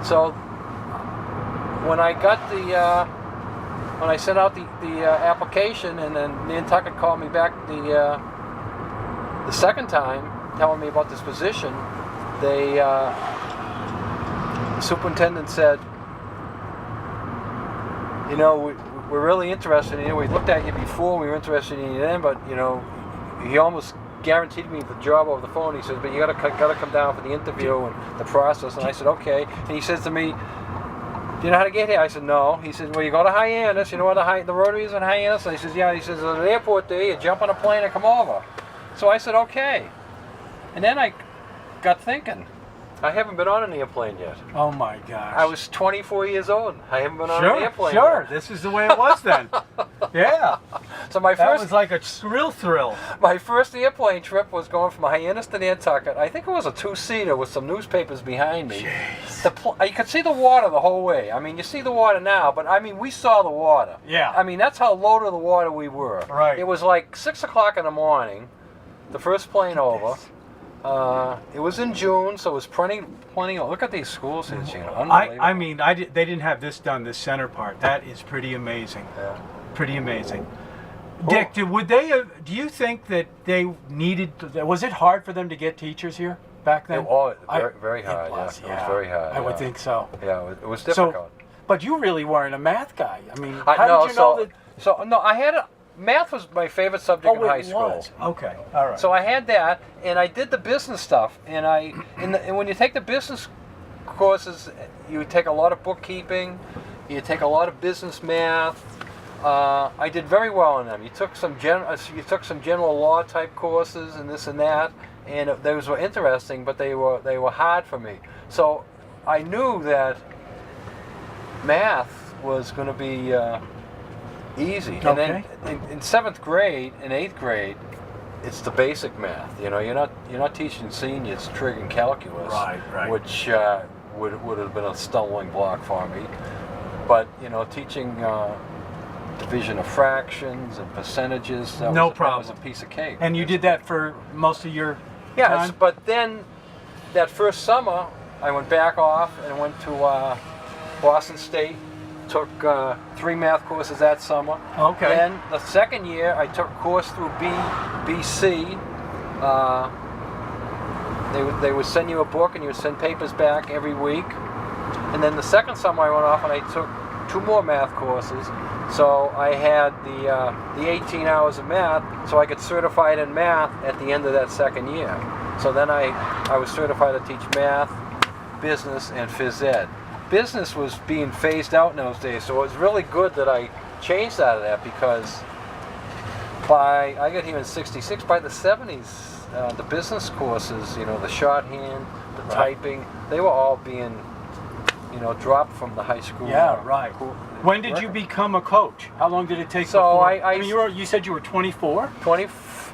So when I got when I sent out the application, and then Nantucket called me back the second time, telling me about this position, the superintendent said, you know, we're really interested in you. We looked at you before, we were interested in you then, but you know, he almost guaranteed me the job over the phone. He says, but you gotta come down for the interview and the process. And I said, okay. And he says to me, do you know how to get here? I said, no. He said, well, you go to Hyannis. You know where the rotary is in Hyannis? And he says, yeah. He says, there's an airport there. You jump on a plane and come over. So I said, okay. And then I got thinking, I haven't been on an airplane yet. Oh my gosh. I was 24 years old. I haven't been on an airplane Sure, yet. this is the way it was then. Yeah. So that was like a real thrill. My first airplane trip was going from Hyannis to Nantucket. I think it was a 2-seater with some newspapers behind me. Jeez. You could see the water the whole way. I mean, you see the water now, but I mean, we saw the water. Yeah. I mean, that's how low to the water we were. Right. It was like 6 o'clock in the morning, the first plane over. It was in June, so it was plenty. Look at these schools here, Gina. Unbelievable. I mean, they didn't have this done, this center part. That is pretty amazing. Yeah. Pretty amazing. Dick, do you think that they needed? Was it hard for them to get teachers here back then? Very hard. It was, It was very hard. I would think so. Yeah, it was difficult. But you really weren't a math guy. I mean, how did you know that? So no, I had math was my favorite subject in high school. Okay, all right. So I had that, and I did the business stuff. And and when you take the business courses, you take a lot of bookkeeping, you take a lot of business math. I did very well in them. You took some general law type courses and this and that, and those were interesting, but they were hard for me. So I knew that math was going to be easy. And then in 7th grade and 8th grade, it's the basic math. You know, you're not teaching seniors trig and calculus, right. which would have been a stumbling block for me. But you know, teaching division of fractions and percentages, that was a piece of cake. And you did that for most of your time? But then that first summer, I went back off and went to Boston State. Took 3 math courses that summer. Okay. Then the second year, I took a course through BC. They would send you a book, and you would send papers back every week. And then the second summer, I went off and I took 2 more math courses. So I had the 18 hours of math, so I got certified in math at the end of that second year. So then I was certified to teach math, business, and phys ed. Business was being phased out in those days, so it was really good that I changed out of that, because I got here in '66. By the '70s, the business courses, you know, the shorthand, the typing, they were all being, you know, dropped from the high school. Yeah, right. When did you become a coach? How long did it take? So before, you said you were 24.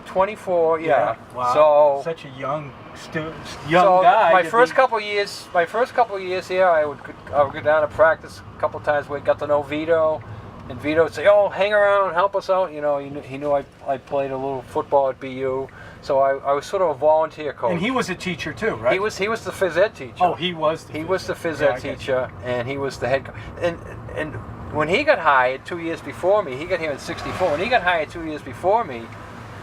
24, yeah. Wow. So such a young guy. My first couple of years here, I would go down to practice a couple times. We got to know Vito, and Vito would say, "Oh, hang around, help us out." You know, he knew I played a little football at BU, so I was sort of a volunteer coach. And he was a teacher too, right? He was the phys ed teacher. Oh, he was the phys ed teacher, and he was the head coach. And when he got hired 2 years before me, he got here in '64. When he got hired 2 years before me,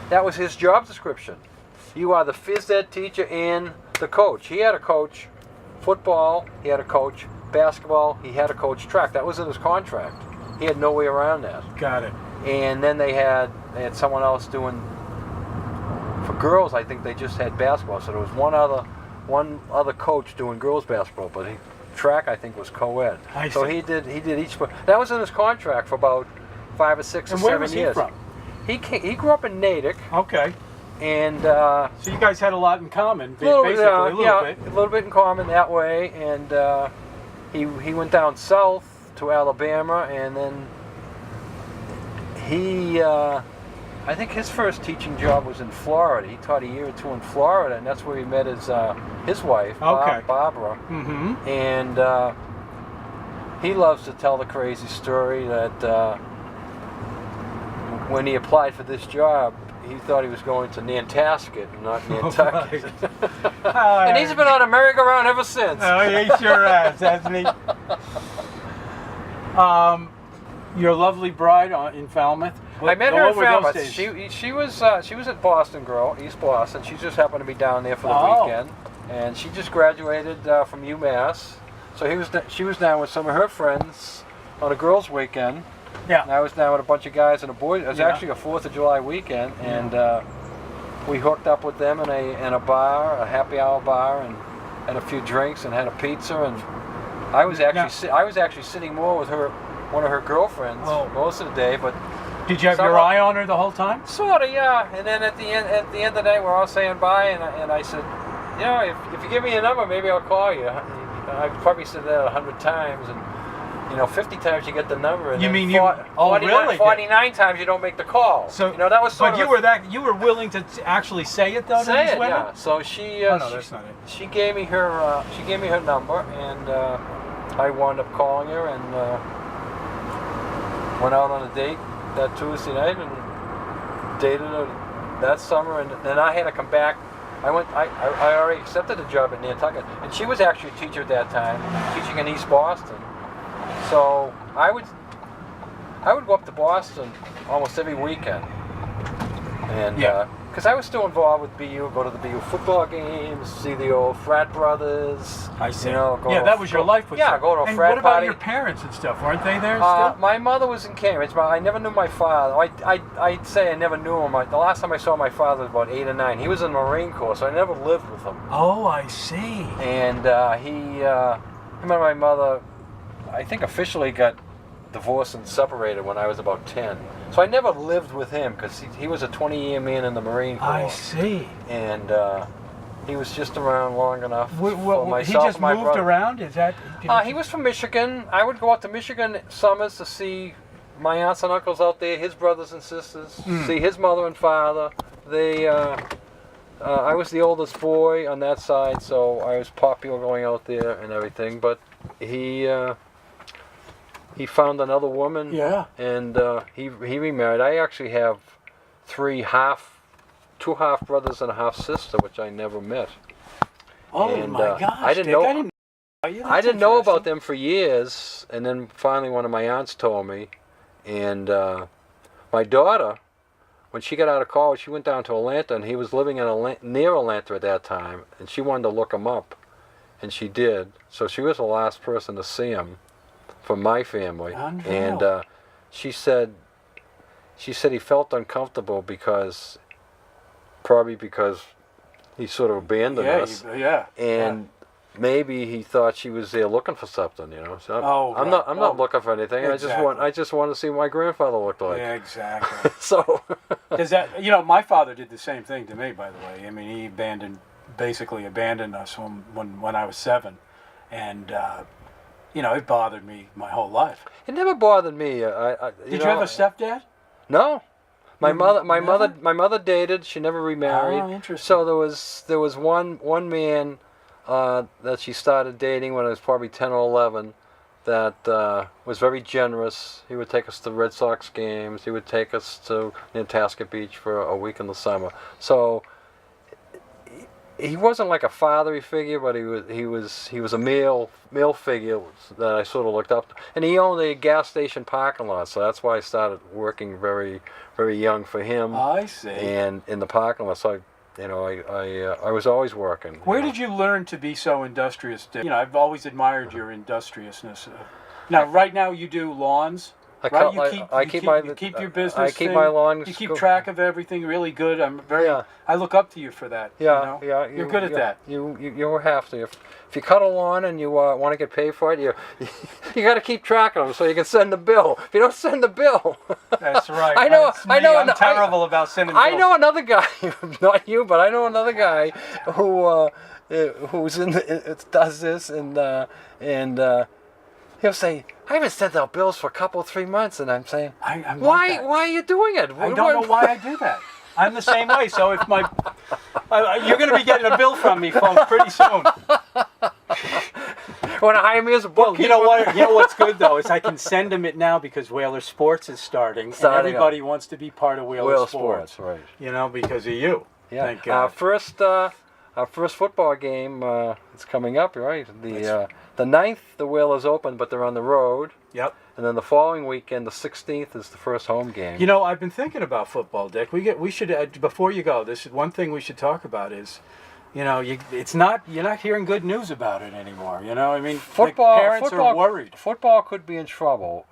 that was his job description. You are the phys ed teacher and the coach. He had a coach football, he had a coach basketball, he had a coach track. That was in his contract. He had no way around that. Got it. And then they had someone else doing, for girls, I think they just had basketball. So there was one other coach doing girls basketball, but track I think was co-ed. So he did each. That was in his contract for about 5 or 6 or 7 years. And where was he from? He grew up in Natick. Okay. And so you guys had a lot in common, basically a little bit in common that way. And he went down south to Alabama, and then I think his first teaching job was in Florida. He taught a year or 2 in Florida, and that's where he met his wife, Barbara. Mm-hmm. And he loves to tell the crazy story that when he applied for this job, he thought he was going to Nantasket and not Nantucket. Right. And he's been on a merry-go-round ever since. Oh, he sure has, hasn't he? Your lovely bride in Falmouth. I met her in What were those Falmouth. days? She was at Boston Girl, East Boston. She just happened to be down there for the weekend, and she just graduated from UMass. So she was down with some of her friends on a girls' weekend. Yeah. And I was down with a bunch of guys and a boy. It was actually a 4th of July weekend, and we hooked up with them in a bar, a happy hour bar, and had a few drinks and had a pizza. And I was actually sitting more with one of her girlfriends most of the day. But did you have your eye on her the whole time? Sort of, yeah. And then at the end of the night, we're all saying bye, and I said, you know, if you give me your number, maybe I'll call you. I've probably said that 100 times, and 50 times you get the number, and you mean 49 times you don't make the call. So that was sort of. But you were willing to actually say it though to these women? Yeah. So she that's not it. She gave me her number, and I wound up calling her and went out on a date that Tuesday night and dated her that summer, and then I had to come back. I already accepted a job at Nantucket, and she was actually a teacher at that time, teaching in East Boston. So I would go up to Boston almost every weekend, and because I was still involved with BU, go to the BU football games, see the old frat brothers. I see. That was your life. Go to a frat party. And what about your parents and stuff? Weren't they there still? My mother was in Cambridge, but I never knew my father. I'd say I never knew him. The last time I saw my father was about 8 or 9. He was in the Marine Corps, so I never lived with him. Oh, I see. And him and my mother, I think, officially got divorced and separated when I was about 10. So I never lived with him because he was a 20-year man in the Marine Corps. I see. And he was just around long enough for myself. He just and my moved brother. around? Is that? He was from Michigan. I would go out to Michigan summers to see my aunts and uncles out there, his brothers and sisters, see his mother and father. I was the oldest boy on that side, so I was popular going out there and everything. But he found another woman, and he remarried. I actually have two half brothers and a half sister, which I never met. Oh my gosh! I didn't know about them for years, and then finally one of my aunts told me. And my daughter, when she got out of college, she went down to Atlanta, and he was living near Atlanta at that time, and she wanted to look him up, and she did. So she was the last person to see him from my family. Unreal. And she said he felt uncomfortable probably because he sort of abandoned us. And maybe he thought she was there looking for something, So I'm not looking for anything. Exactly. I just want to see what my grandfather looked like. Yeah, exactly. So does that? My father did the same thing to me. By the way, I mean, he basically abandoned us when I was 7, and it bothered me my whole life. It never bothered me. Did you have a stepdad? No. My mother dated. She never remarried. Oh, interesting. So there was one man that she started dating when I was probably 10 or 11 that was very generous. He would take us to Red Sox games. He would take us to Nantasket Beach for a week in the summer. So he wasn't like a fatherly figure, but he was a male figure that I sort of looked up to. And he owned a gas station parking lot, so that's why I started working very, very young for him. I see. And in the parking lot, so I was always working. Where did you learn to be so industrious? I've always admired your industriousness. Now, right now you do lawns. You keep your business. I keep my lawn. You keep track of everything really good. I look up to you for that. Yeah, You're good at that. You have to. If you cut a lawn and you want to get paid for it, you got to keep track of them so you can send the bill. If you don't send the bill, that's right. I know. I'm terrible about sending bills. I know another guy, not you, but I know another guy who's does this and he'll say, I haven't sent out bills for a couple, 3 months, and I'm saying, why are you doing it? I don't know why I do that. I'm the same way. So if you're going to be getting a bill from me, folks, pretty soon. want to hire me as a Well, bookkeeper? you know what? You know what's good though is I can send them it now because Whaler Sports is starting, and everybody wants to be part of Whaler Sports. Right. You know, because of you. Yeah. Thank God. Our first football game is coming up, right? The 9th, the Whalers open, but they're on the road. Yep. And then the following weekend, the 16th, is the first home game. You know, I've been thinking about football, Dick. We should before you go. This is one thing we should talk about is, you know, you're not hearing good news about it anymore. You know, I mean, parents are worried. Football could be in trouble.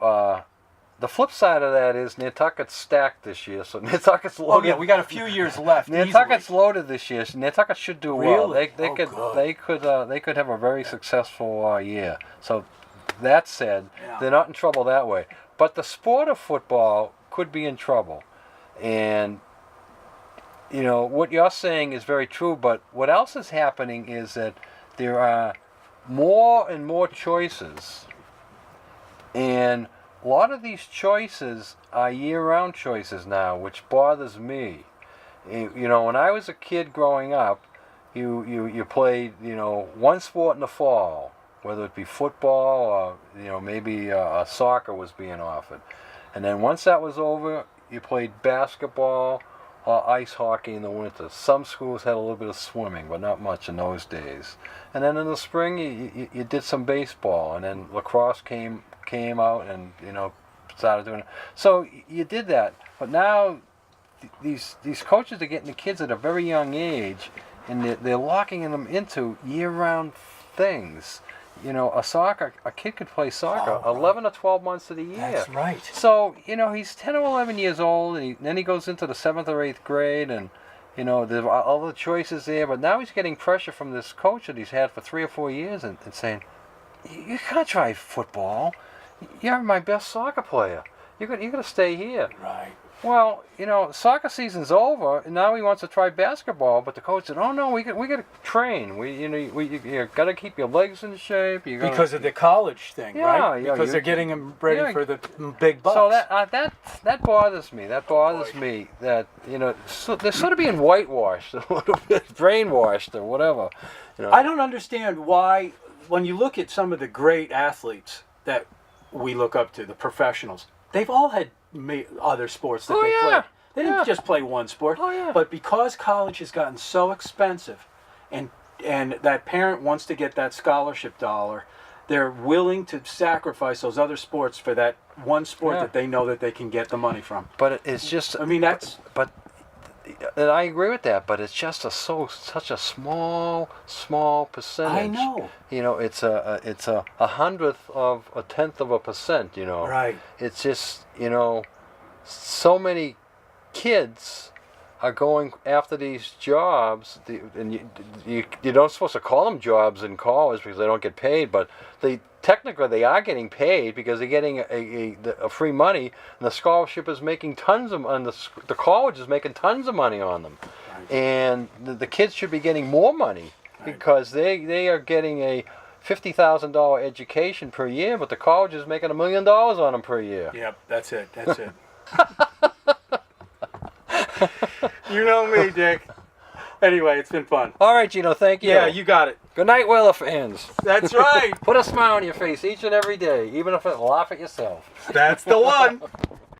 The flip side of that is Nantucket's stacked this year, so Nantucket's loaded. Oh yeah, we got a few years left. Nantucket's loaded this year. So Nantucket should do well. Really? They could have a very successful year. So that said, they're not in trouble that way. But the sport of football could be in trouble, and you know what you're saying is very true. But what else is happening is that there are more and more choices, and a lot of these choices are year-round choices now, which bothers me. You know, when I was a kid growing up, you played, you know, one sport in the fall, whether it be football or, you know, maybe soccer was being offered. And then once that was over, you played basketball or ice hockey in the winter. Some schools had a little bit of swimming, but not much in those days. And then in the spring, you did some baseball, and then lacrosse came out and, you know, started doing it. So you did that. But now these coaches are getting the kids at a very young age, and they're locking them into year-round things. You know, a kid could play soccer 11 or 12 months of the year. That's right. So, you know, he's 10 or 11 years old, and then he goes into the 7th or 8th grade, and, you know, there are all the choices there. But now he's getting pressure from this coach that he's had for 3 or 4 years and saying, you can't try football. You're my best soccer player. You're gonna stay here. Right. Well, you know, soccer season's over, and now he wants to try basketball. But the coach said, "Oh no, we got to train. You got to keep your legs in shape." Because of the college thing, right? Yeah, because they're getting them ready for the big bucks. So that bothers me. That bothers me. That, you know, they're sort of being whitewashed a little bit, brainwashed or whatever. You know. I don't understand why, when you look at some of the great athletes that we look up to, the professionals, they've all had other sports that they played. They didn't just play one sport. But because college has gotten so expensive, and that parent wants to get that scholarship dollar, they're willing to sacrifice those other sports for that one sport that they know that they can get the money from. But it's just, I mean, that's, but and I agree with that, but it's just such a small percentage. I know. You know, it's a 100th of a 10th of a percent. You know. Right. It's just, you know, so many kids are going after these jobs, and you don't supposed to call them jobs in college because they don't get paid, but technically they are getting paid because they're getting a free money, and the scholarship is making tons of, and the college is making tons of money on them, and the kids should be getting more money because they are getting a $50,000 education per year, but the college is making $1 million on them per year. Yep, that's it. You know me, Dick. Anyway, it's been fun. All right, Gino, thank you. Yeah, you got it. Good night, Whaler fans. That's right. Put a smile on your face each and every day, even if it's laugh at yourself. That's the one.